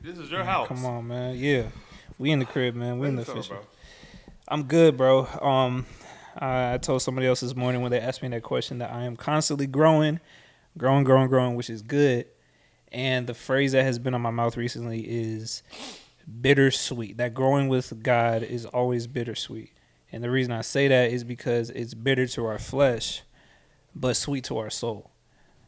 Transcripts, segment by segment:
This is your house. Come on, man. Yeah, we in the crib, man. We in the official. Bro. I'm good, bro. I told somebody else this morning when they asked me that question that I am constantly growing, which is good. And the phrase that has been on my mouth recently is bittersweet. That growing with God is always bittersweet. And the reason I say that is because it's bitter to our flesh, but sweet to our soul.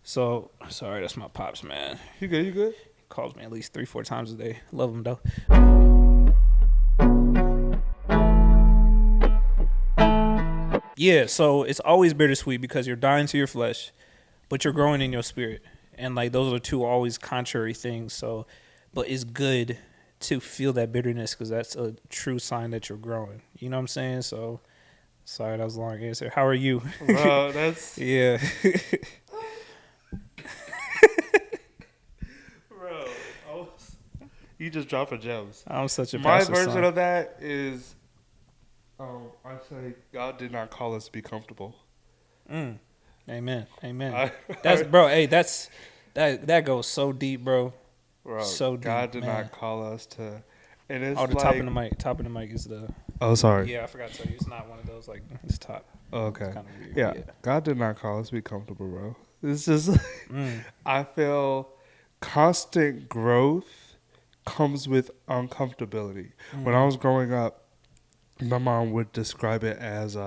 So, sorry, that's my pops, man. You good? You good? He calls me at least 3-4 times a day. Love him, though. Yeah, so it's always bittersweet because you're dying to your flesh, but you're growing in your spirit. And, like, those are two always contrary things. So, but it's good to feel that bitterness because that's a true sign that you're growing. You know what I'm saying? So, sorry, that was a long answer. How are you? Bro, that's... Yeah. Bro, you just dropping gems. I'm such a My pastor's version son. of that is, I say God did not call us to be comfortable. Amen. That's bro. Hey, that goes so deep, bro. Bro, So deep, God did man. not call us to, and it's Oh, the like, top of the mic is the. oh, sorry. Yeah, I forgot to tell you. It's not one of those like it's top. Okay. It's kind of weird. Yeah. God did not call us to be comfortable, bro. It's just, I feel constant growth comes with uncomfortability. When I was growing up, my mom would describe it as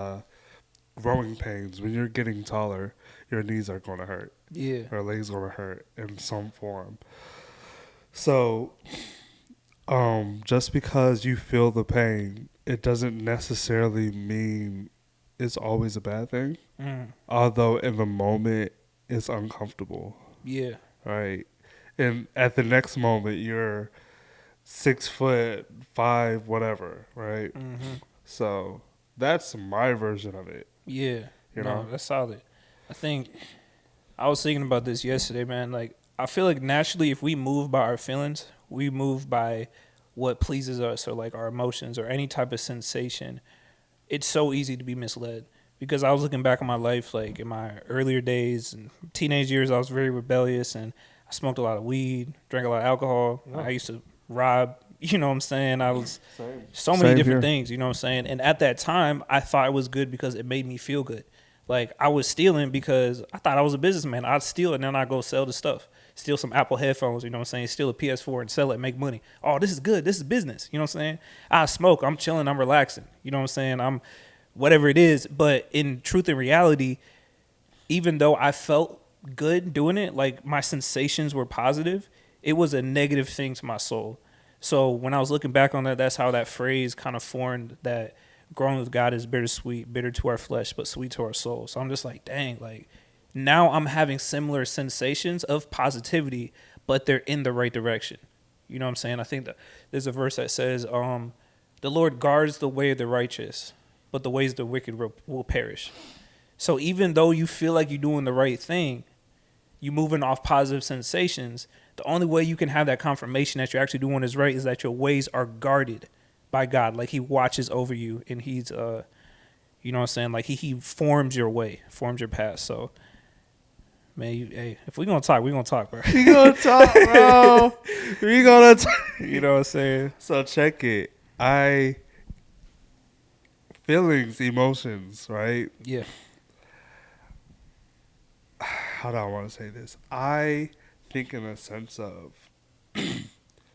growing pains. When you're getting taller, your knees are going to hurt. Yeah. Or legs going to hurt in some form. So, just because you feel the pain, it doesn't necessarily mean it's always a bad thing. Although in the moment, it's uncomfortable. Yeah. Right. And at the next moment, you're 6'5", whatever. Right. So that's my version of it. Yeah. You No, know? that's solid. I think I was thinking about this yesterday, man. Like, I feel like naturally, if we move by our feelings, we move by what pleases us or like our emotions or any type of sensation. It's so easy to be misled because I was looking back on my life, like in my earlier days and teenage years, I was very rebellious and I smoked a lot of weed, drank a lot of alcohol. Yeah. I used to rob, you know what I'm saying? I was Same. so many Same different here. things, you know what I'm saying? And at that time, I thought it was good because it made me feel good. Like, I was stealing because I thought I was a businessman. I'd steal it and then I'd go sell the stuff. Steal some Apple headphones, you know what I'm saying? Steal a PS4 and sell it, make money. Oh, this is good. This is business, you know what I'm saying? I smoke. I'm chilling. I'm relaxing. You know what I'm saying? I'm whatever it is. But in truth and reality, even though I felt good doing it, like my sensations were positive, it was a negative thing to my soul. So when I was looking back on that, that's how that phrase kind of formed that growing with God is bittersweet, bitter to our flesh, but sweet to our soul. So I'm just like, dang, like now I'm having similar sensations of positivity, but they're in the right direction. You know what I'm saying? I think that there's a verse that says, the Lord guards the way of the righteous, but the ways of the wicked will perish. So even though you feel like you're doing the right thing, you're moving off positive sensations, the only way you can have that confirmation that you're actually doing what is right is that your ways are guarded by God. Like he watches over you and he's, you know what I'm saying? Like he forms your way, forms your path. So, man, hey, if we're going to talk, we're going to talk, bro. We gonna talk, bro. We gonna talk. You know what I'm saying? So check it. Feelings, emotions, right? Yeah. How do I want to say this? I think in a sense of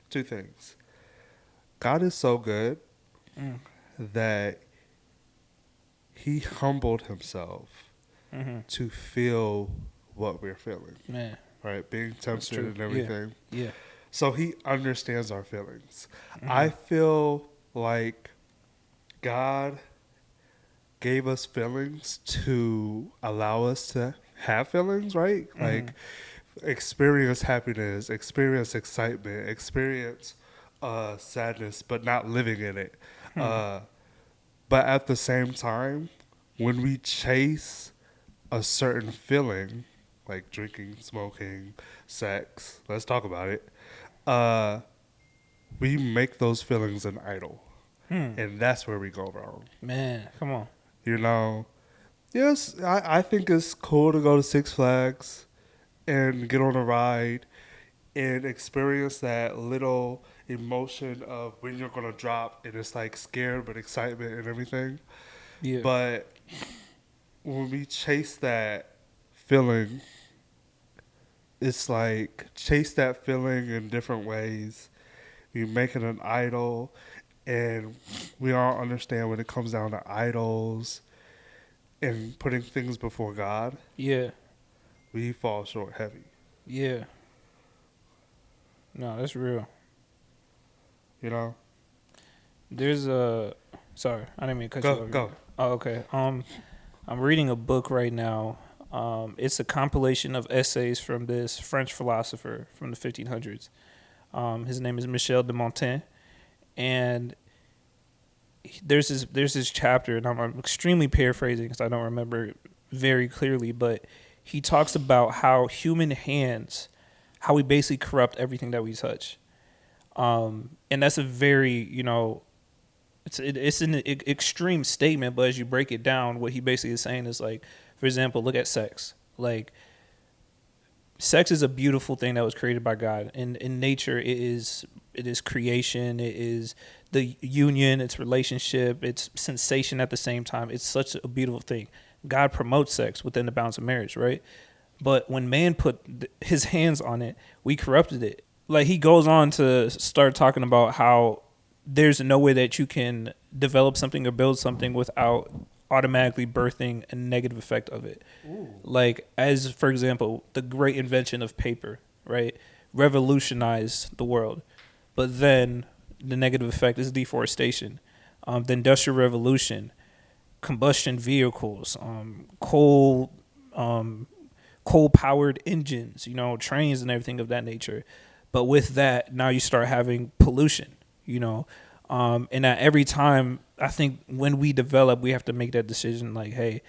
two things. God is so good that he humbled himself to feel what we're feeling. Man. Right? Being tempted and everything. Yeah. So he understands our feelings. I feel like God gave us feelings to allow us to have feelings, right? Like experience happiness, experience excitement, experience sadness, but not living in it. But at the same time, when we chase a certain feeling, like drinking, smoking, sex, let's talk about it, we make those feelings an idol. And that's where we go wrong. Man, come on. You know, yes, I think it's cool to go to Six Flags and get on a ride and experience that little emotion of when you're gonna drop, and it's like scared but excitement and everything. Yeah. But when we chase that feeling, it's like chase that feeling in different ways. We make it an idol, and we all understand when it comes down to idols and putting things before God, Yeah. we fall short heavy. Yeah. No, that's real. You know? There's a sorry, I didn't mean to cut you off. Go. Oh, okay. I'm reading a book right now. It's a compilation of essays from this French philosopher from the 1500s. His name is Michel de Montaigne, and there's this chapter, and I'm extremely paraphrasing because I don't remember it very clearly, but he talks about how human hands, how we basically corrupt everything that we touch. And that's a very, it's an extreme statement, but as you break it down, what he basically is saying is like, for example, look at sex. Like, sex is a beautiful thing that was created by God. In nature, it is creation. It is the union. It's relationship. It's sensation at the same time. It's such a beautiful thing. God promotes sex within the bounds of marriage, right? But when man put his hands on it, we corrupted it. Like, he goes on to start talking about how there's no way that you can develop something or build something without automatically birthing a negative effect of it. Ooh. Like, as for example, the great invention of paper, right, revolutionized the world. But then the negative effect is deforestation. The Industrial Revolution, combustion vehicles, coal-powered engines, trains and everything of that nature. But with that, now you start having pollution, and at every time, I think when we develop, we have to make that decision like, hey,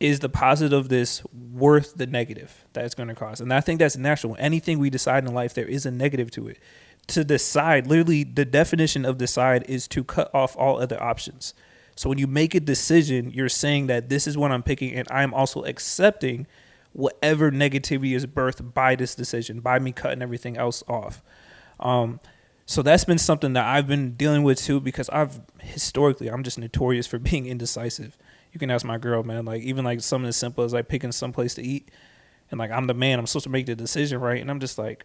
is the positive of this worth the negative that it's going to cause? And I think that's natural. Anything we decide in life, there is a negative to it. To decide, literally, the definition of decide is to cut off all other options. So when you make a decision, you're saying that this is what I'm picking, and I'm also accepting whatever negativity is birthed by this decision, by me cutting everything else off. So that's been something that I've been dealing with too, because I'm just notorious for being indecisive. You can ask my girl, man, like even like something as simple as like picking some place to eat, and like I'm the man, I'm supposed to make the decision, right? And I'm just like,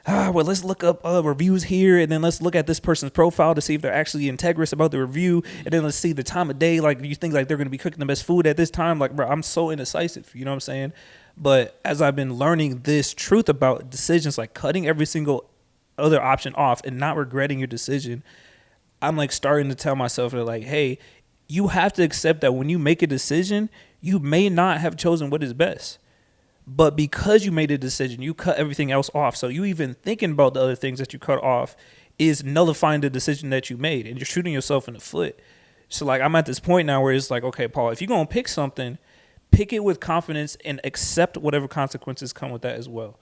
well, let's look up reviews here, and then let's look at this person's profile to see if they're actually integrous about the review, and then let's see the time of day. Like, you think like they're going to be cooking the best food at this time? Like, bro, I'm so indecisive. You know what I'm saying? But as I've been learning this truth about decisions, like cutting every single other option off and not regretting your decision, I'm like starting to tell myself that like, hey, you have to accept that when you make a decision, you may not have chosen what is best. But because you made a decision, you cut everything else off. So you even thinking about the other things that you cut off is nullifying the decision that you made, and you're shooting yourself in the foot. So like, I'm at this point now where it's like, okay, Paul, if you're going to pick something, pick it with confidence and accept whatever consequences come with that as well.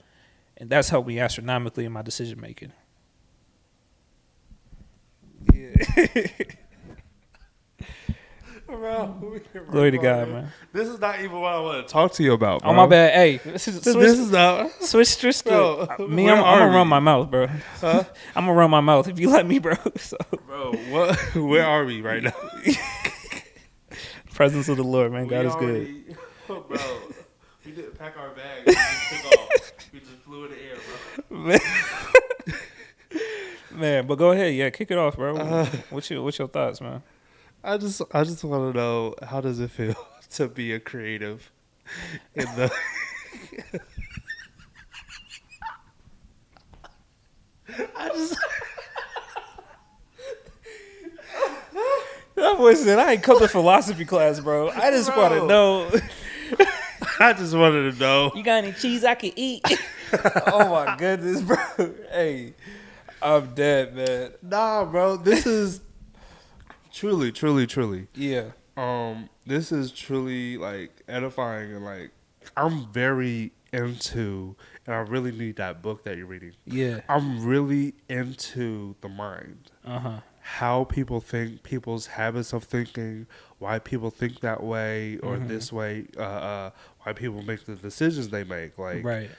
And that's helped me astronomically in my decision making. Yeah. Bro, Glory to God, man. This is not even what I want to talk to you about, bro. Oh, my bad. Hey, this is not. Switch just bro, I'm gonna run my mouth, bro. Huh? I'm gonna run my mouth if you let me, bro. So. Bro, where are we right now? Presence of the Lord, man. God is good. Bro, we didn't pack our bags. We just took off. We just flew in the air, bro. Man, but go ahead. Yeah, kick it off, bro. What's your thoughts, man? I just want to know, how does it feel to be a creative in the That boy said, I ain't come to philosophy class, bro. I just want to know. I just wanted to know. You got any cheese I can eat? Oh, my goodness, bro. Hey, I'm dead, man. Nah, bro. This is truly. Yeah. This is truly, like, edifying, and, like, I'm very into, and I really need that book that you're reading. Yeah. I'm really into the mind. Uh-huh. How people think, people's habits of thinking, why people think that way or this way, why people make the decisions they make. Like, right.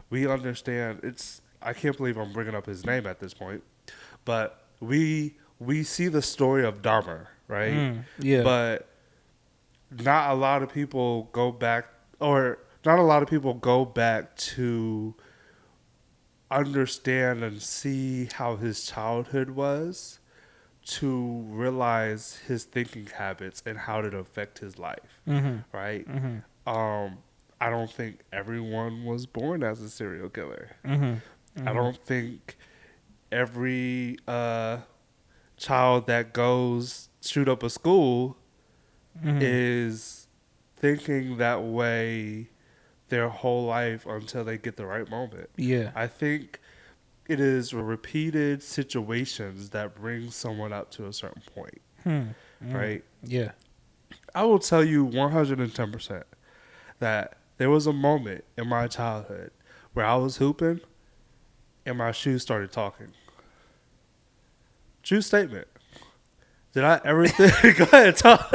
we understand. I can't believe I'm bringing up his name at this point, but we see the story of Dahmer, right? Yeah. But not a lot of people go back, or not a lot of people go back to understand and see how his childhood was, to realize his thinking habits and how it affect his life, right? I don't think everyone was born as a serial killer. I don't think every child that goes shoot up a school is thinking that way their whole life until they get the right moment. Yeah. I think it is repeated situations that bring someone up to a certain point, right? Yeah. I will tell you 110% that there was a moment in my childhood where I was hooping and my shoes started talking. True statement. Did I ever think? Go ahead, talk.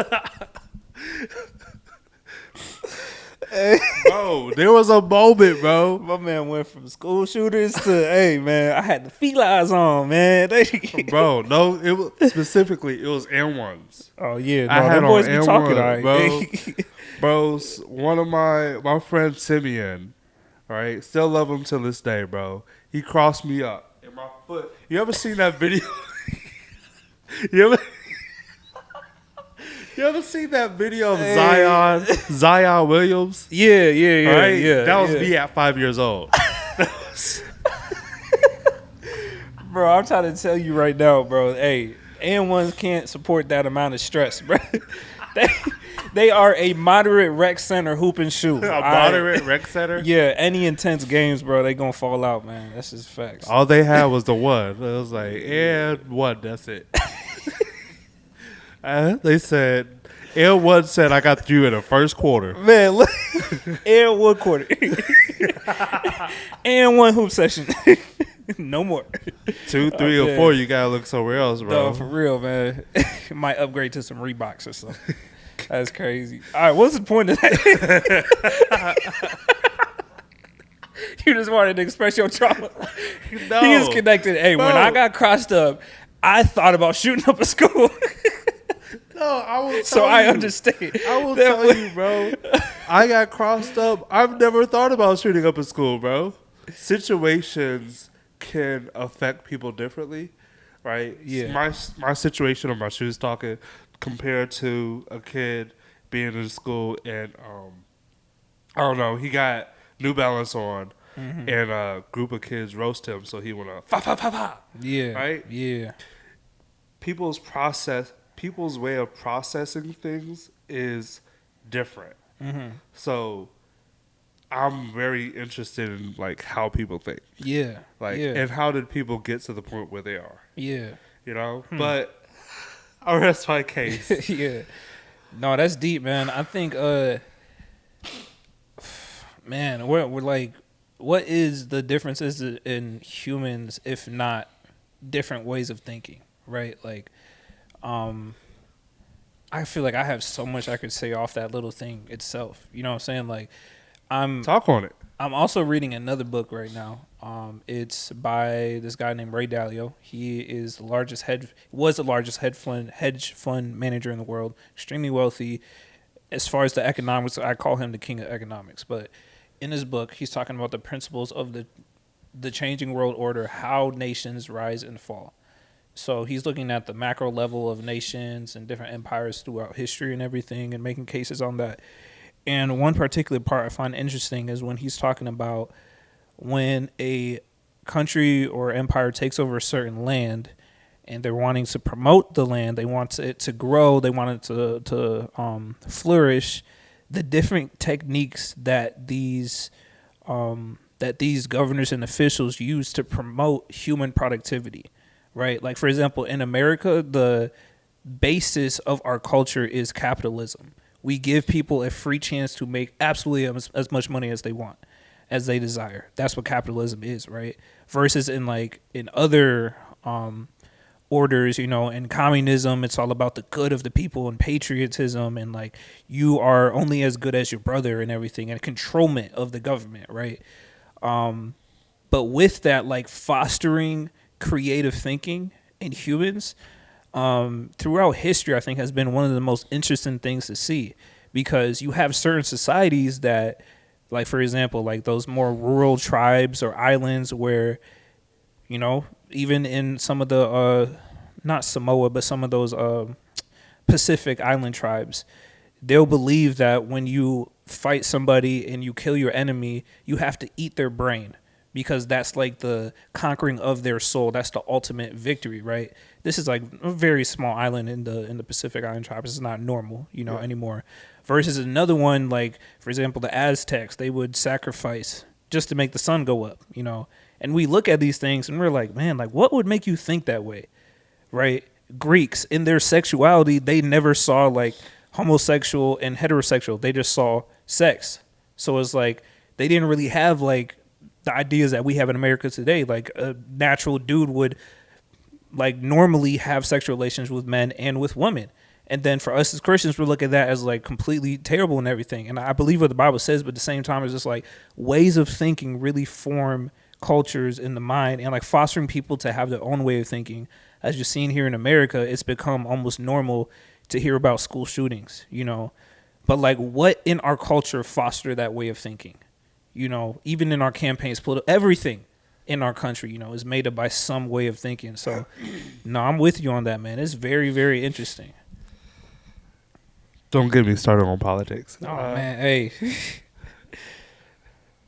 Bro, there was a moment, bro. My man went from school shooters to, hey, man, I had the felines on, man. Bro, no, it was specifically, it was M1s. Oh, yeah. I No, had them boys on be M1, talking, all right. bro. Bro, one of my friend Simeon, right? Still love him to this day, bro. He crossed me up in my foot. You ever seen that video? You ever seen that video of Zion Williams? Yeah, Right? yeah. That was me at 5 years old. Bro, I'm trying to tell you right now, bro. Hey, and1s can't support that amount of stress, bro. They are a moderate rec center hoop and shoe. A moderate rec center? Yeah, any intense games, bro, they gonna fall out, man. That's just facts. All they had was the one. It was like, and one, that's it. They said, L1 said I got through in the first quarter. Man, look. And one quarter. And one hoop session. No more. 2, 3, or 4, you gotta look somewhere else, bro. No, for real, man. Might upgrade to some Reeboks or something. That's crazy. All right, what's the point of that? You just wanted to express your trauma. No. He is connected. Hey, when I got crossed up, I thought about shooting up a school. No, I will tell So I understand. I will tell you, bro. I got crossed up. I've never thought about shooting up a school, bro. Situations can affect people differently, right? Yeah. My situation of my shoes talking compared to a kid being in school and I don't know, he got New Balance on and a group of kids roast him, so he went up fa fa fa fa. Yeah. Right? Yeah. People's way of processing things is different. So I'm very interested in like how people think. Yeah. Like yeah. and how did people get to the point where they are? Yeah. You know? But I'll rest my case. Yeah. No, that's deep, man. I think man, we're like, what is the differences in humans if not different ways of thinking, right? Like I feel like I have so much I could say off that little thing itself. You know what I'm saying? Like Talk on it. I'm also reading another book right now. It's by this guy named Ray Dalio. He is the largest hedge fund manager in the world, extremely wealthy. As far as the economics, I call him the king of economics. But in his book, he's talking about the principles of the changing world order, how nations rise and fall. So he's looking at the macro level of nations and different empires throughout history and everything and making cases on that. And one particular part I find interesting is when he's talking about when a country or empire takes over a certain land and they're wanting to promote the land, they want it to grow, they want it to flourish, the different techniques that these governors and officials use to promote human productivity, right? Like, for example, in America, the basis of our culture is capitalism. We give people a free chance to make absolutely as much money as they want, as they desire. That's what capitalism is, right? Versus in other orders, in communism, it's all about the good of the people and patriotism and like you are only as good as your brother and everything and controlment of the government, right? But with that, like fostering creative thinking in humans, throughout history, I think has been one of the most interesting things to see, because you have certain societies that, like for example, like those more rural tribes or islands where, even in some of the not Samoa, but some of those Pacific Island tribes, they'll believe that when you fight somebody and you kill your enemy, you have to eat their brain, because that's like the conquering of their soul. That's the ultimate victory, right? This is like a very small island in the Pacific Island tribes. It's not normal, anymore. Versus another one, like for example, the Aztecs, they would sacrifice just to make the sun go up. And we look at these things and we're like, man, like what would make you think that way, right? Greeks, in their sexuality, they never saw like homosexual and heterosexual. They just saw sex. So it's like they didn't really have like the ideas that we have in America today. Like a natural dude would like normally have sexual relations with men and with women. And then for us as Christians, we look at that as like completely terrible and everything. And I believe what the Bible says, but at the same time, it's just like ways of thinking really form cultures in the mind, and like fostering people to have their own way of thinking. As you're seeing here in America, it's become almost normal to hear about school shootings. But like what in our culture foster that way of thinking? Even in our campaigns, everything in our country, is made up by some way of thinking. So no, I'm with you on that, man. It's very, very interesting. Don't get me started on politics. Oh man, hey.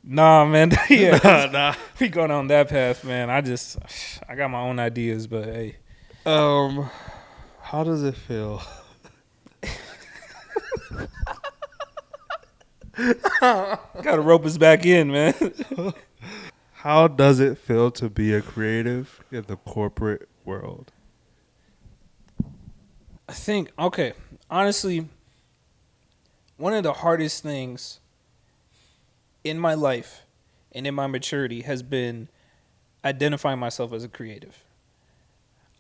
Nah, man. Yeah, nah. we going on that path, man. I got my own ideas, but hey. How does it feel? Gotta rope us back in, man. How does it feel to be a creative in the corporate world? I think, okay, honestly, one of the hardest things in my life and in my maturity has been identifying myself as a creative.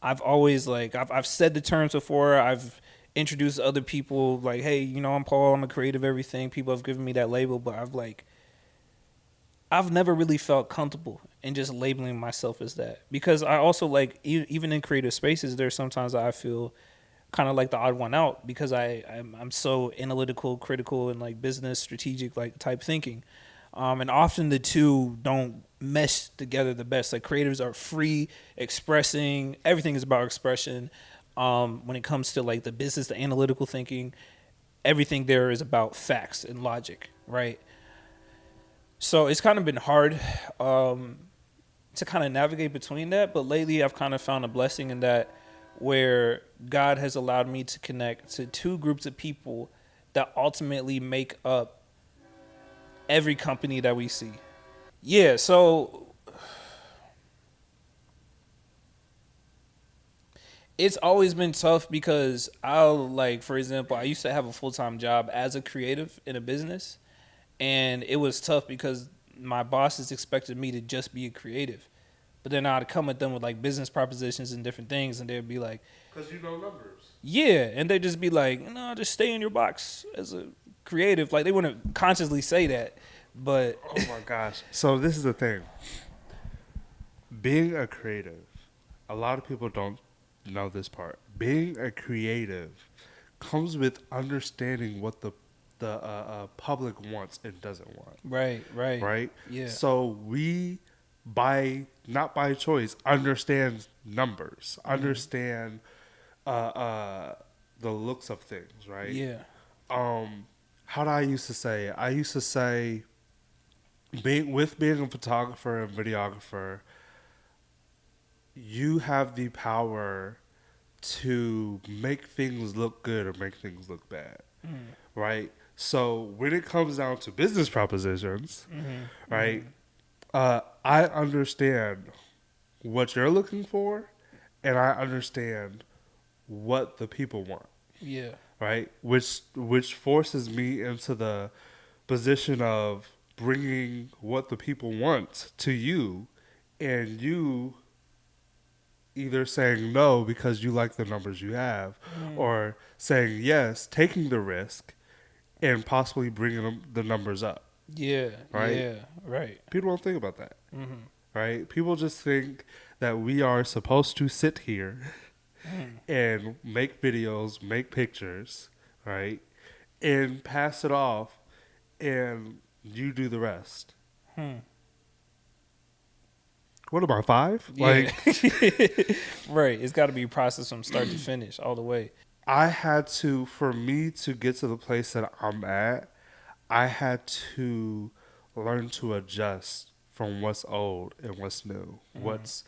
I've always I've said the terms before. I've introduced other people like, hey, I'm Paul. I'm a creative everything. People have given me that label, but I've never really felt comfortable in just labeling myself as that, because I also even in creative spaces, there's sometimes I feel kind of like the odd one out, because I'm so analytical, critical, and like business strategic like type thinking. And often the two don't mesh together the best. Like creatives are free, expressing. Everything is about expression. When it comes to like the business, the analytical thinking, everything there is about facts and logic, right? So it's kind of been hard to kind of navigate between that. But lately I've kind of found a blessing in that, where God has allowed me to connect to two groups of people that ultimately make up every company that we see. Yeah, so it's always been tough, because for example, I used to have a full-time job as a creative in a business, and it was tough because my bosses expected me to just be a creative. But then I'd come at them with like business propositions and different things, and they'd be like, because you know numbers. Yeah, and they'd just be like, no, just stay in your box as a creative. Like they wouldn't consciously say that, but oh my gosh. So this is the thing. Being a creative, a lot of people don't know this part. Being a creative comes with understanding what the public wants and doesn't want. Right. Yeah. So we, not by choice, understand numbers, understand the looks of things, right? Yeah. How do I used to say it? I used to say, being a photographer and videographer, you have the power to make things look good or make things look bad, right? So when it comes down to business propositions, right, I understand what you're looking for, and I understand what the people want. Yeah. Right, which forces me into the position of bringing what the people want to you, and you either saying no because you like the numbers you have, or saying yes, taking the risk, and possibly bringing the numbers up. Yeah. right? Yeah. Right. People don't think about that, Mm-hmm. right? People just think that we are supposed to sit here and make videos, make pictures, right? And pass it off, and you do the rest. Hmm. What am I, 5? Yeah. Like, Right. It's got to be processed from start to finish all the way. I had to, for me to get to the place that I'm at, I had to learn to adjust from what's old and what's new, what's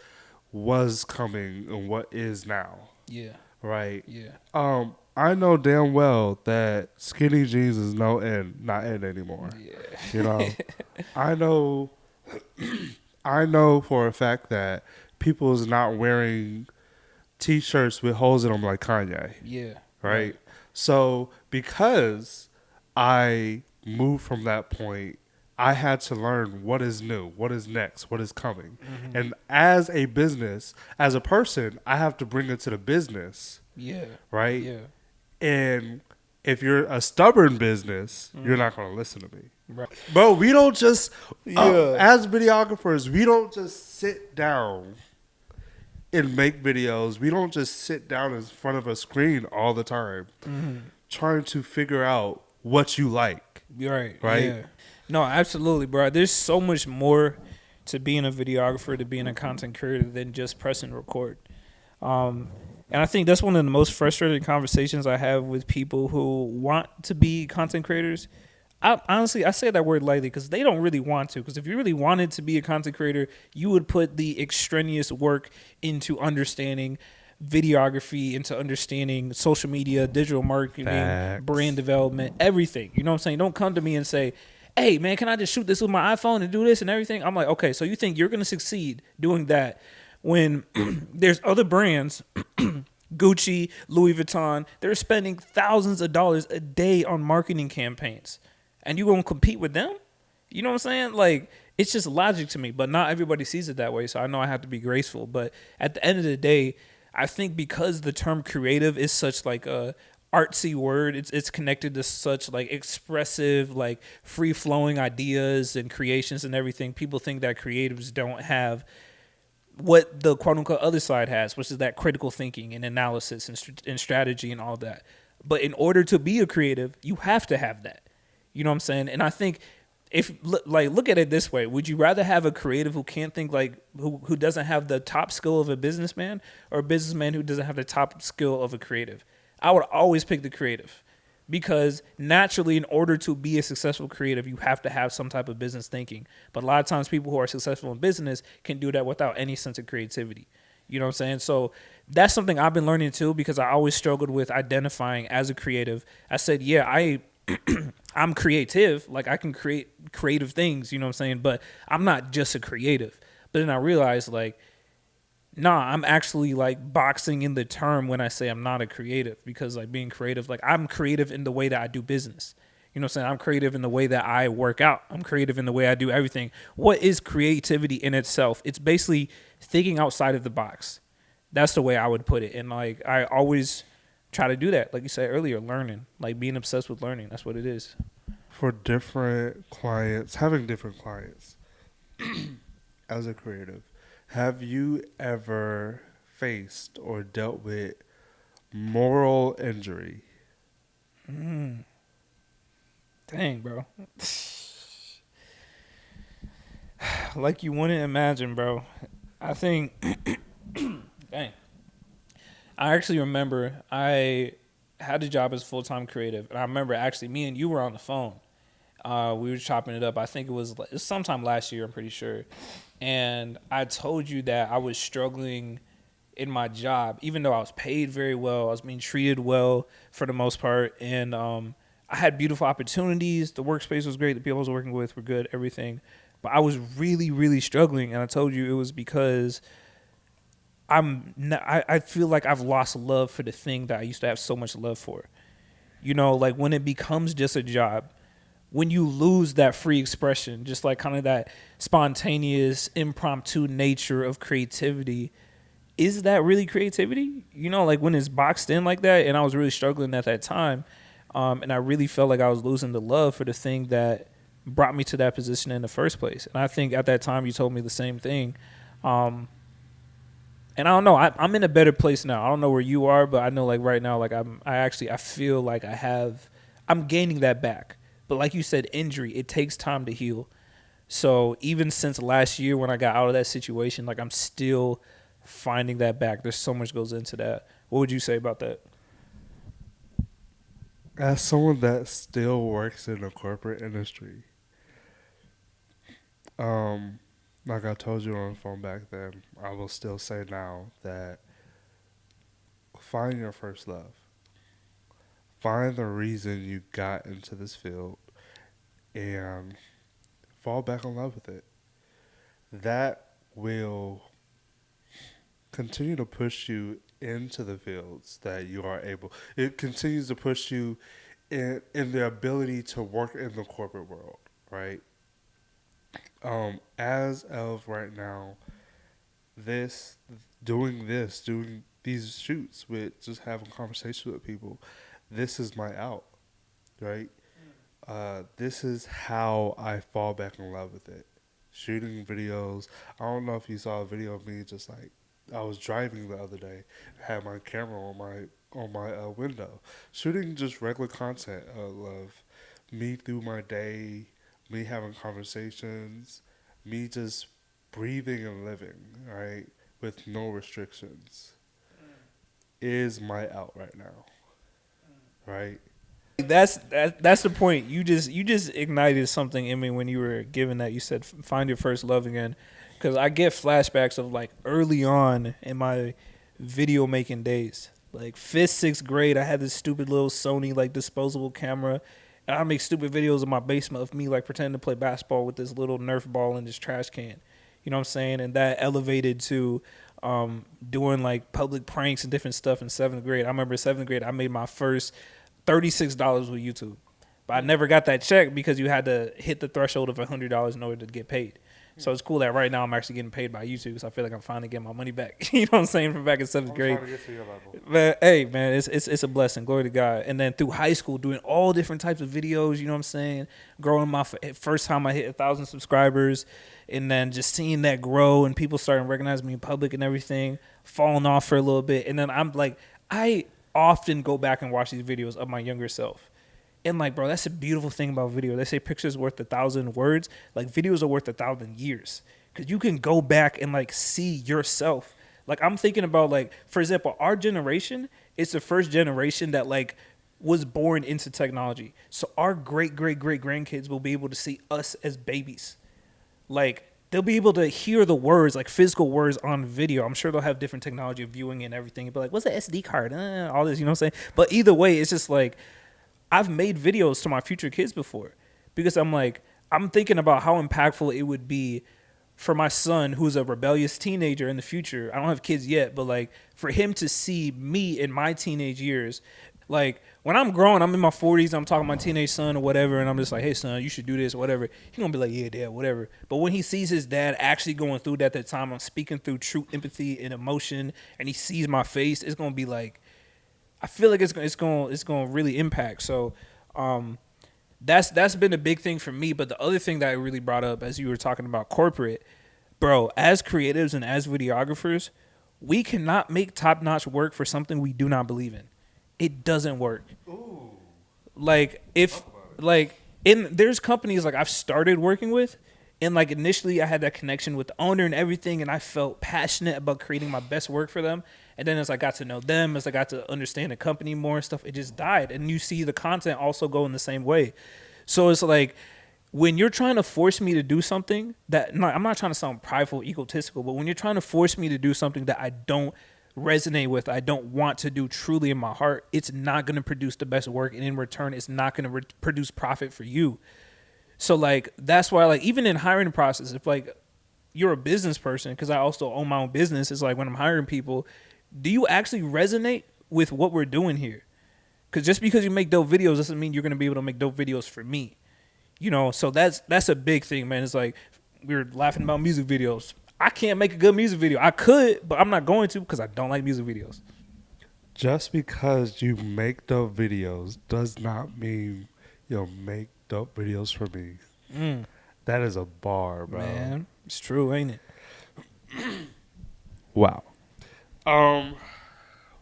was coming and what is now, Yeah. right? Yeah. I know damn well that skinny jeans is not in anymore. Yeah. You know, I know, I know for a fact that people is not wearing t-shirts with holes in them like Kanye, Yeah. right? So because I moved from that point, I had to learn what is new, what is next, what is coming. And as a business, as a person, I have to bring it to the business, Yeah. right? Yeah. And if you're a stubborn business, you're not going to listen to me. Right. Bro, we don't just, Yeah. as videographers, we don't just sit down and make videos. We don't just sit down in front of a screen all the time trying to figure out what you like. You're right. Right? Yeah. No, absolutely, bro. There's so much more to being a videographer, to being a content creator than just press and record. And I think that's one of the most frustrating conversations I have with people who want to be content creators. Honestly, I say that word lightly because they don't really want to. Because if you really wanted to be a content creator, you would put the extraneous work into understanding videography, into understanding social media, digital marketing, Facts. brand development, everything. You know what I'm saying? Don't come to me and say, hey, man, can I just shoot this with my iPhone and do this and everything? I'm like, okay, so you think you're going to succeed doing that when there's other brands, Gucci, Louis Vuitton, they're spending thousands of dollars a day on marketing campaigns. And you going to compete with them? You know what I'm saying? Like, it's just logic to me, but not everybody sees it that way. So I know I have to be graceful. But at the end of the day, I think because the term creative is such like a artsy word, it's connected to such like expressive, like free flowing ideas and creations and everything. People think that creatives don't have what the quote unquote other side has, which is that critical thinking and analysis and strategy and all that. But in order to be a creative, you have to have that. You know what I'm saying? And I think if like look at it this way, would you rather have a creative who can't think like who doesn't have the top skill of a businessman, or a businessman who doesn't have the top skill of a creative? I would always pick the creative, because naturally, in order to be a successful creative, you have to have some type of business thinking. But a lot of times people who are successful in business can do that without any sense of creativity. You know what I'm saying? So that's something I've been learning too, because I always struggled with identifying as a creative. I said, yeah, I'm creative. Like, I can create creative things, you know what I'm saying? But I'm not just a creative. But then I realized, like, nah, I'm actually like boxing in the term when I say I'm not a creative, because like being creative, like I'm creative in the way that I do business. You know what I'm saying? I'm creative in the way that I work out. I'm creative in the way I do everything. What is creativity in itself? It's basically thinking outside of the box. That's the way I would put it. And like, I always try to do that. Like you said earlier, learning, like being obsessed with learning. That's what it is. For different clients, having different clients as a creative, have you ever faced or dealt with moral injury? Dang, bro. Like you wouldn't imagine, bro. I think, dang. I actually remember I had a job as full-time creative. And I remember actually me and you were on the phone. We were chopping it up. I think it was sometime last year, I'm pretty sure. And I told you that I was struggling in my job, even though I was paid very well. I was being treated well for the most part. And I had beautiful opportunities. The workspace was great. The people I was working with were good, everything. But I was really, really struggling. And I told you it was because I feel like I've lost love for the thing that I used to have so much love for. You know, like when it becomes just a job, when you lose that free expression, just like kind of that spontaneous, impromptu nature of creativity, is that really creativity? You know, like when it's boxed in like that, and I was really struggling at that time, and I really felt like I was losing the love for the thing that brought me to that position in the first place. And I think at that time you told me the same thing. And I don't know. I'm in a better place now. I don't know where you are, but I know like right now, like I feel like I'm gaining that back. But like you said, injury, it takes time to heal. So even since last year when I got out of that situation, like I'm still finding that back. There's so much goes into that. What would you say about that? As someone that still works in the corporate industry, um, like I told you on the phone back then, I will still say now that find your first love. Find the reason you got into this field and fall back in love with it. That will continue to push you into the fields that you are able. It continues to push you in the ability to work in the corporate world, right? As of right now, this doing these shoots with just having conversations with people, this is my out, right? This is how I fall back in love with it. Shooting videos. I don't know if you saw a video of me just like I was driving the other day, had my camera on my window, shooting just regular content of me through my day, me having conversations, me just breathing and living, right, with no restrictions, is my out right now, right? That's the point. You just ignited something in me when you were given that. You said find your first love again, because I get flashbacks of like early on in my video making days, like fifth, sixth grade. I had this stupid little Sony like disposable camera, and I make stupid videos in my basement of me like pretending to play basketball with this little Nerf ball in this trash can. You know what I'm saying? And that elevated to doing like public pranks and different stuff in seventh grade. I remember seventh grade, I made my first $36 with YouTube. But I never got that check because you had to hit the threshold of $100 in order to get paid. So it's cool that right now I'm actually getting paid by YouTube, so I feel like I'm finally getting my money back. You know what I'm saying? From back in seventh grade. Trying to get to your level. But hey, man, it's a blessing. Glory to God. And then through high school, doing all different types of videos. You know what I'm saying? Growing my first time I hit 1,000 subscribers, and then just seeing that grow and people starting to recognize me in public and everything. Falling off for a little bit, and then I'm like, I often go back and watch these videos of my younger self. And like, bro, that's a beautiful thing about video. They say pictures worth 1,000 words. Like videos are worth 1,000 years. Cause you can go back and like see yourself. Like I'm thinking about like, for example, our generation is the first generation that like was born into technology. So our great grandkids will be able to see us as babies. Like they'll be able to hear the words, like physical words on video. I'm sure they'll have different technology of viewing and everything. But like, what's an SD card? All this, you know what I'm saying? But either way, it's just like, I've made videos to my future kids before because I'm like, I'm thinking about how impactful it would be for my son who's a rebellious teenager in the future. I don't have kids yet, but like for him to see me in my teenage years, like when I'm growing, I'm in my 40s, I'm talking to my teenage son or whatever, and I'm just like, hey son, you should do this or whatever. He's gonna be like, yeah, dad, whatever. But when he sees his dad actually going through that at the time, I'm speaking through true empathy and emotion, and he sees my face, it's gonna be like, I feel like it's going to really impact. So that's been a big thing for me. But the other thing that I really brought up as you were talking about corporate, bro, as creatives and as videographers, we cannot make top-notch work for something we do not believe in. It doesn't work. Ooh. Like if like there's companies like I've started working with, and like initially I had that connection with the owner and everything, and I felt passionate about creating my best work for them. And then as I got to know them, as I got to understand the company more and stuff, it just died. And you see the content also go in the same way. So it's like when you're trying to force me to do something that, I'm not trying to sound prideful, egotistical, but when you're trying to force me to do something that I don't resonate with, I don't want to do truly in my heart, it's not going to produce the best work. And in return, it's not going to produce profit for you. So like, that's why like, even in hiring process, if like you're a business person, because I also own my own business, it's like when I'm hiring people, do you actually resonate with what we're doing here? Because just because you make dope videos doesn't mean you're going to be able to make dope videos for me. You know, so that's a big thing, man. It's like we were laughing about music videos. I can't make a good music video. I could, but I'm not going to because I don't like music videos. Just because you make dope videos does not mean you'll make dope videos for me. Mm, That is a bar, bro. man, it's true, ain't it? Wow. Um.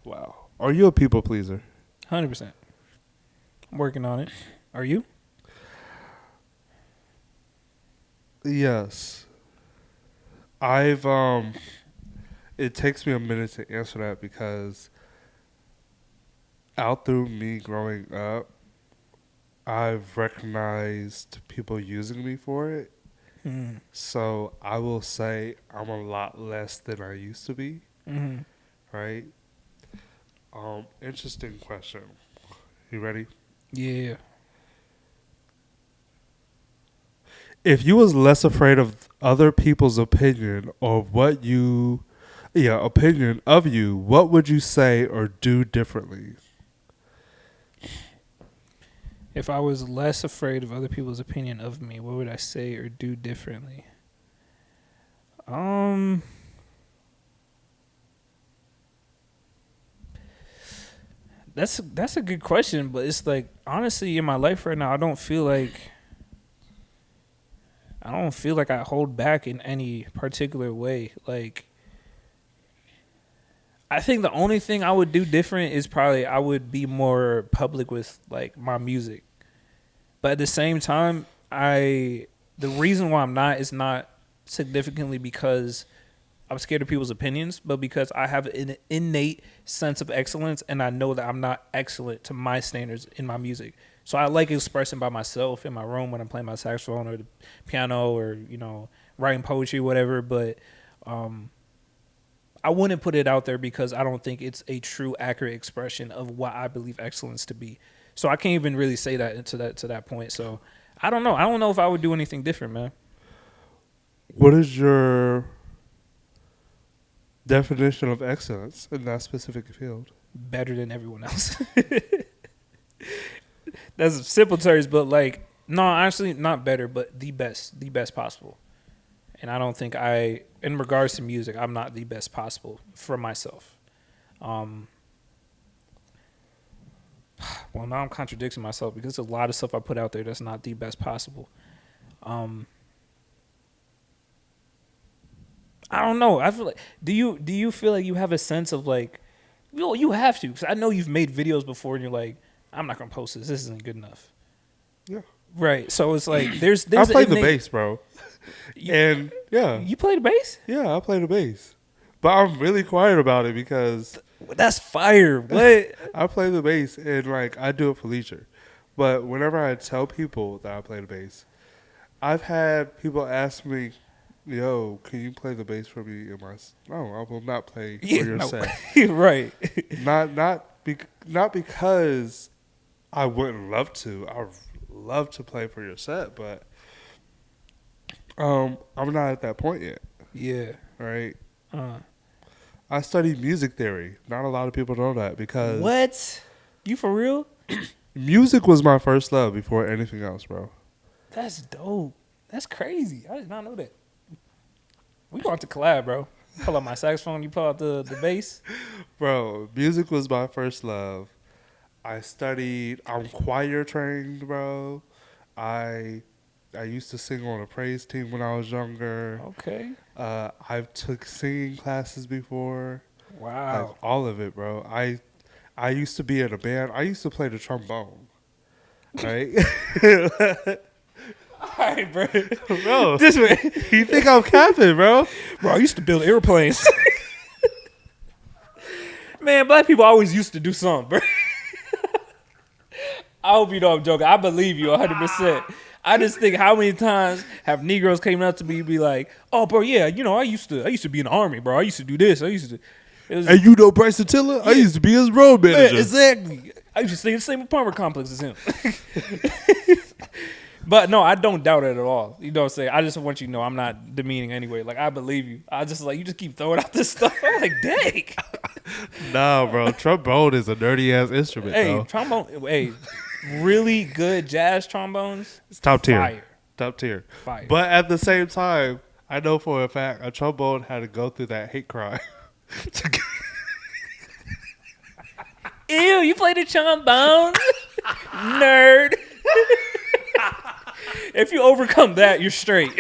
Wow. Are you a people pleaser? 100%. I'm working on it. Are you? Yes. I've It takes me a minute to answer that because out through me growing up, I've recognized people using me for it. Mm-hmm. So I will say I'm a lot less than I used to be, Mm-hmm. right? Interesting question. You ready? Yeah. If you was less afraid of other people's opinion or opinion of you, what would you say or do differently? If I was less afraid of other people's opinion of me, what would I say or do differently? Um, that's a good question, but it's like honestly in my life right now, I don't feel like I hold back in any particular way. Like I think the only thing I would do different is probably I would be more public with like my music. But at the same time, the reason why I'm not is not significantly because I'm scared of people's opinions, but because I have an innate sense of excellence and I know that I'm not excellent to my standards in my music. So I like expressing by myself in my room when I'm playing my saxophone or the piano or, writing poetry, whatever. But I wouldn't put it out there because I don't think it's a true, accurate expression of what I believe excellence to be. So I can't even really say that to that point. So I don't know. I don't know if I would do anything different, man. What is your definition of excellence in that specific field? Better than everyone else. That's simple terms, but like, no, honestly, not better, but the best possible. And I don't think in regards to music, I'm not the best possible for myself. Well, now I'm contradicting myself because there's a lot of stuff I put out there that's not the best possible. I don't know. I feel like do you feel like you have a sense of like, you have to because I know you've made videos before and you're like, I'm not gonna post this. This isn't good enough. Yeah. Right. So it's like there's I play the bass, bro. And yeah. You play the bass? Yeah, I play the bass. But I'm really quiet about it because That's fire. What? I play the bass and like I do it for leisure. But whenever I tell people that I play the bass, I've had people ask me, "Yo, can you play the bass for me in my?" No, I will not play for your set. Right. Not because I wouldn't love to. I love to play for your set, but I'm not at that point yet. Yeah. Right. I studied music theory. Not a lot of people know that because What? You for real? music was my first love before anything else, bro. That's dope. That's crazy. I did not know that. We going to collab, bro. Pull out my saxophone. You pull out the bass. Bro, music was my first love. I'm choir trained, bro. I used to sing on a praise team when I was younger. Okay. I've took singing classes before. Wow. Like, all of it, bro. I used to be in a band. I used to play the trombone. Right? All right, bro. Bro, This way. you think I'm capping, bro? Bro, I used to build airplanes. Man, black people always used to do something, bro. I hope you know I'm joking. I believe you 100%. I just think how many times have Negroes came up to me and be like, "Oh, bro, yeah, I used to be in the army, bro. I used to do this. And you know Bryce Attila? Yeah. I used to be his road manager. Man, exactly. I used to stay in the same apartment complex as him." But no, I don't doubt it at all. You know what I'm saying? I just want you to know I'm not demeaning anyway. Like, I believe you. I just like, you just keep throwing out this stuff. I'm like, dang. Nah, bro. Trombone is a nerdy ass instrument, Hey, though. trombone, really good jazz trombones. It's top tier. Fire. Top tier. Fire. But at the same time, I know for a fact a trombone had to go through that hate crime. Ew, you play the trombone? Nerd. If you overcome that, you're straight.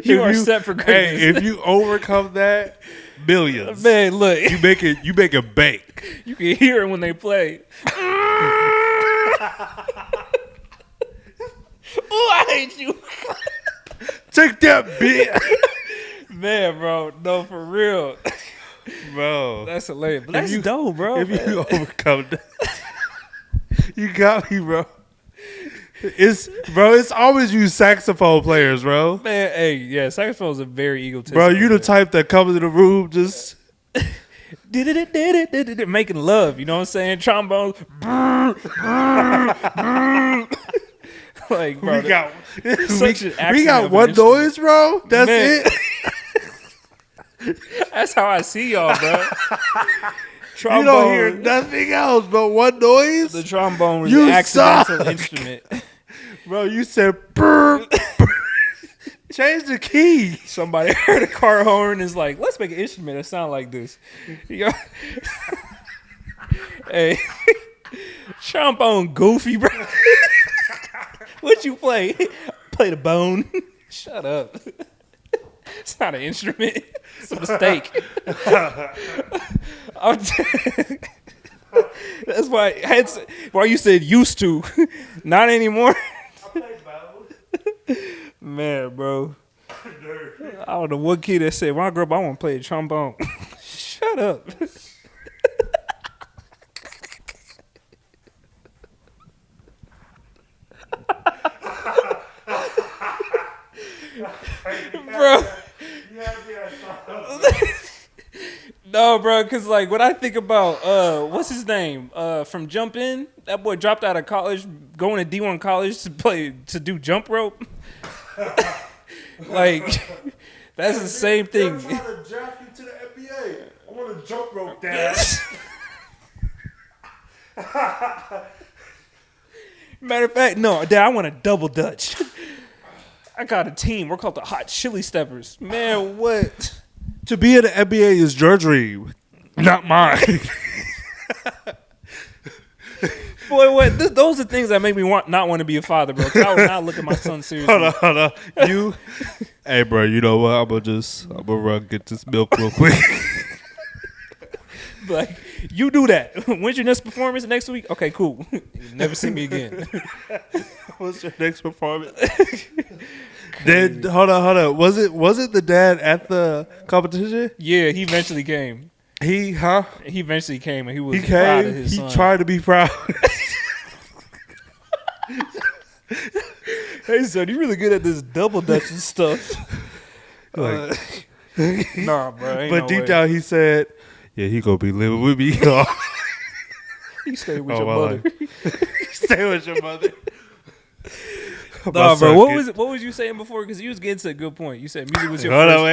You are set for greatness. Hey, if you overcome that, millions. Man, look, You make it bank. you can hear it when they play. Oh, I hate you. Take that, bit. Man, bro. No, for real. Bro. That's hilarious. But If that's you- dope, bro. If you overcome that, you got me, bro. It's always you saxophone players, bro. Man, hey, yeah, saxophone's a very egotistical. Bro, you the man. type that comes in the room just Making love, you know what I'm saying? Trombones. Like, bro, we got such an we accident got of an one instrument. noise, bro. That's Man. it. that's how I see y'all, bro. You don't hear Trombone. nothing else but one noise. The trombone was You an accidental suck. instrument. Bro, you said burp. Change the key. Somebody heard a car horn and is like, let's make an instrument that sound like this. Yo. Hey, trombone goofy, bro. What you play? Play the bone. Shut up. It's not an instrument. It's a mistake. That's why you said used to, not anymore. Man, bro. I don't know what kid that said, when I grow up, I want to play the trombone. Shut up. Bro. No, bro, because like when I think about what's his name from Jump In, that boy dropped out of college, going to D1 college to do jump rope. Like that's the same thing. I'm trying to draft you to the NBA. I want to jump rope, Dad. Matter of fact, no, Dad, I want a double Dutch. I got a team. We're called the Hot Chili Steppers. Man, what? To be in the NBA is your dream, not mine. Boy, what? Those are things that make me not want to be a father, bro. 'Cause I would not look at my son seriously. Hold on. Hey, bro, you know what? I'm gonna run get this milk real quick. Like, you do that. When's your next performance? Next week? Okay, cool. You never see me again. What's your next performance? Then hold on. Was it the dad at the competition? Yeah, he eventually came. He Eventually came, and he was He proud of came. his He son. tried to be proud. Hey, son, you really good at this double Dutch and stuff. Like, Nah, bro. Ain't but no deep way. down, he said, "Yeah, he gonna be living with me. You stay with Oh, your my mother. Stay with your mother." Nah, My bro. son What get- was you saying before? Because you was getting to a good point. You said music was your Hold first. on,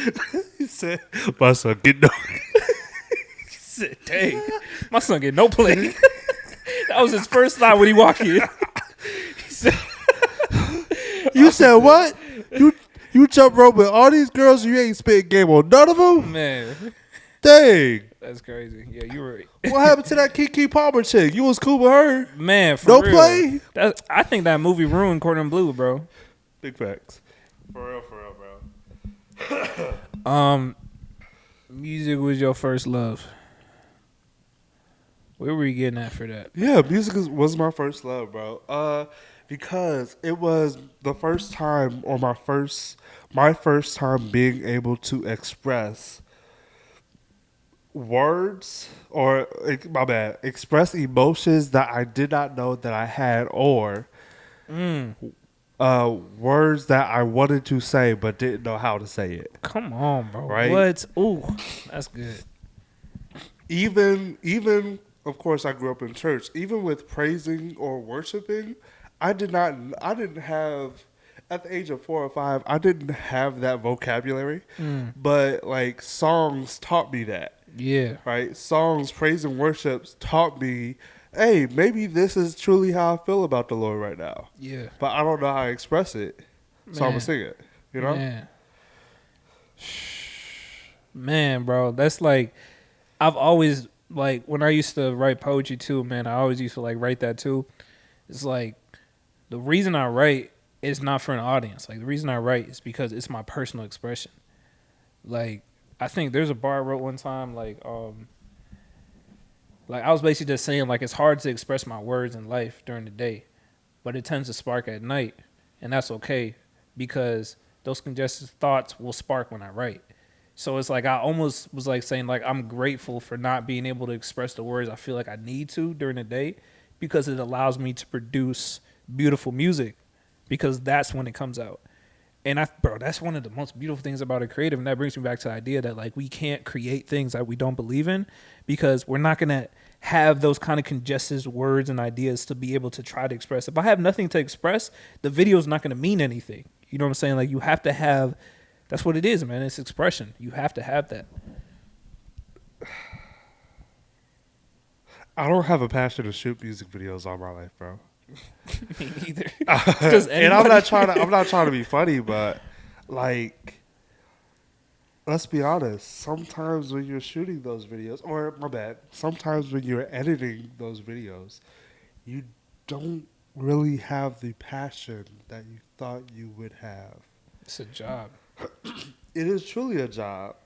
wait. He said, "My son get no." He said, dang, my son get no play. That was his first line when he walked in. He said, You said what? You jump rope with all these girls. You ain't spit game on none of them. man, Dang. that's crazy. Yeah, you were right. What happened to that Kiki Palmer chick? You was cool with her. Man, for No real. play? I think that movie ruined Cordon Bleu, bro. Big facts. For real, bro. Music was your first love. Where were you getting at for that? Yeah, music was my first love, bro. Because it was the first time, or my first time being able to express words, or my bad, express emotions that I did not know that I had, or words that I wanted to say but didn't know how to say it. Come on, bro. Right? What? Ooh, that's good. Even of course I grew up in church. Even with praising or worshiping, I didn't have, at the age of 4 or 5, I didn't have that vocabulary. But like songs taught me that. Yeah. Right? Songs, praise and worships taught me, hey, maybe this is truly how I feel about the Lord right now. Yeah. But I don't know how to express it. So I'm Man. gonna sing it. You know? Man, bro, that's like, I've always, like, when I used to write poetry too, man, I always used to like write that too. It's like the reason I write is not for an audience. Like the reason I write is because it's my personal expression. Like I think there's a bar I wrote one time. Like I was basically just saying like it's hard to express my words in life during the day, but it tends to spark at night, and that's okay because those congested thoughts will spark when I write. So it's like I almost was like saying like I'm grateful for not being able to express the words I feel like I need to during the day because it allows me to produce beautiful music because that's when it comes out. And bro, that's one of the most beautiful things about a creative. And that brings me back to the idea that like we can't create things that we don't believe in because we're not going to have those kind of congested words and ideas to be able to try to express. If I have nothing to express, the video is not going to mean anything. You know what I'm saying? Like you have to have, that's what it is, man. It's expression. You have to have that. I don't have a passion to shoot music videos all my life, bro. Me neither. And I'm not trying to be funny, but like, let's be honest. Sometimes when you're shooting those videos, or my bad, sometimes when you're editing those videos, you don't really have the passion that you thought you would have. It's a job. It is truly a job,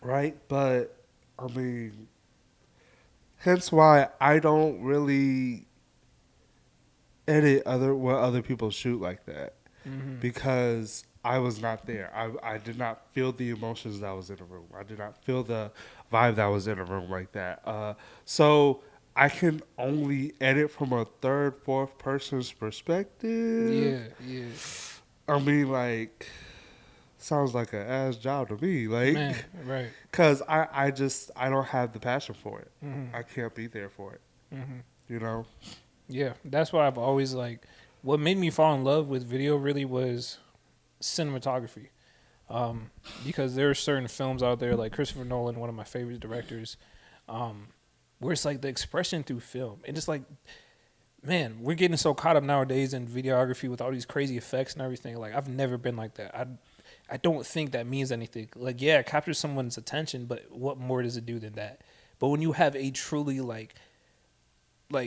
right? But I mean, hence why I don't really edit what other people shoot like that, because I was not there. I did not feel the emotions that was in the room. I did not feel the vibe that was in the room like that. So I can only edit from a third, fourth person's perspective. Yeah. I mean, like, sounds like an ass job to me. Like, Man, right. Because I don't have the passion for it. I Mm-hmm. can't be there for it. You know? Yeah, that's why I've always like. What made me fall in love with video really was cinematography, because there are certain films out there like Christopher Nolan, one of my favorite directors, where it's like the expression through film, and it's like, man, we're getting so caught up nowadays in videography with all these crazy effects and everything. Like I've never been like that. I don't think that means anything. Like yeah, it captures someone's attention, but what more does it do than that? But when you have a truly like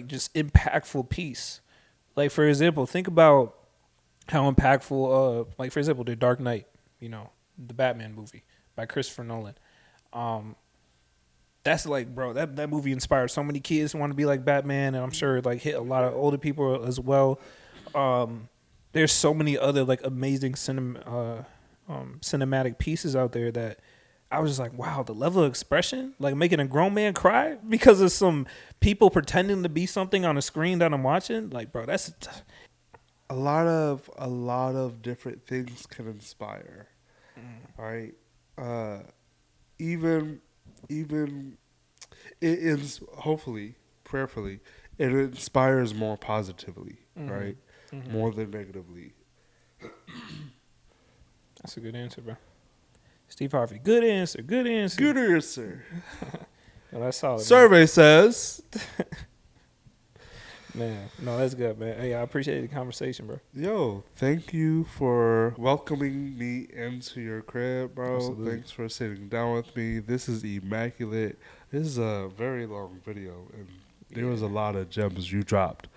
just impactful piece. Like for example, think about how impactful like for example, The Dark Knight, you know, the Batman movie by Christopher Nolan. That's like, bro, that movie inspired so many kids to want to be like Batman, and I'm sure it like hit a lot of older people as well. There's so many other like amazing cinematic pieces out there that I was just like, wow, the level of expression, like making a grown man cry because of some people pretending to be something on a screen that I'm watching. Like, bro, that's a lot of different things can inspire, right? Even it is hopefully, prayerfully, it inspires more positively, right? More than negatively. That's a good answer, bro. Steve Harvey, good answer. Good answer. No, that's solid. Survey says, man, no, that's good, man. Hey, I appreciate the conversation, bro. yo, thank you for welcoming me into your crib, bro. Absolutely. Thanks for sitting down with me. This is immaculate. This is a very long video, and there was a lot of gems you dropped.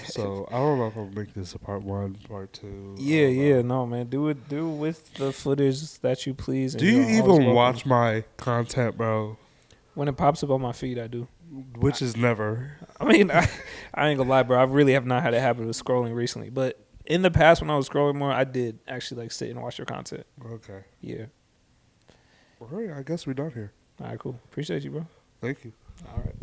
So I don't know if I'll make this a part 1, part 2. Yeah, no, man. Do it with the footage that you please. And Do you you're always even welcome. watch my content, bro? When it pops up on my feed, I do. Which is never. I mean, I ain't gonna lie, bro. I really have not had a habit of scrolling recently, but in the past when I was scrolling more, I did actually like sit and watch your content. Okay. Yeah. All right, I guess we're done here. All right, cool. Appreciate you, bro. Thank you. All right.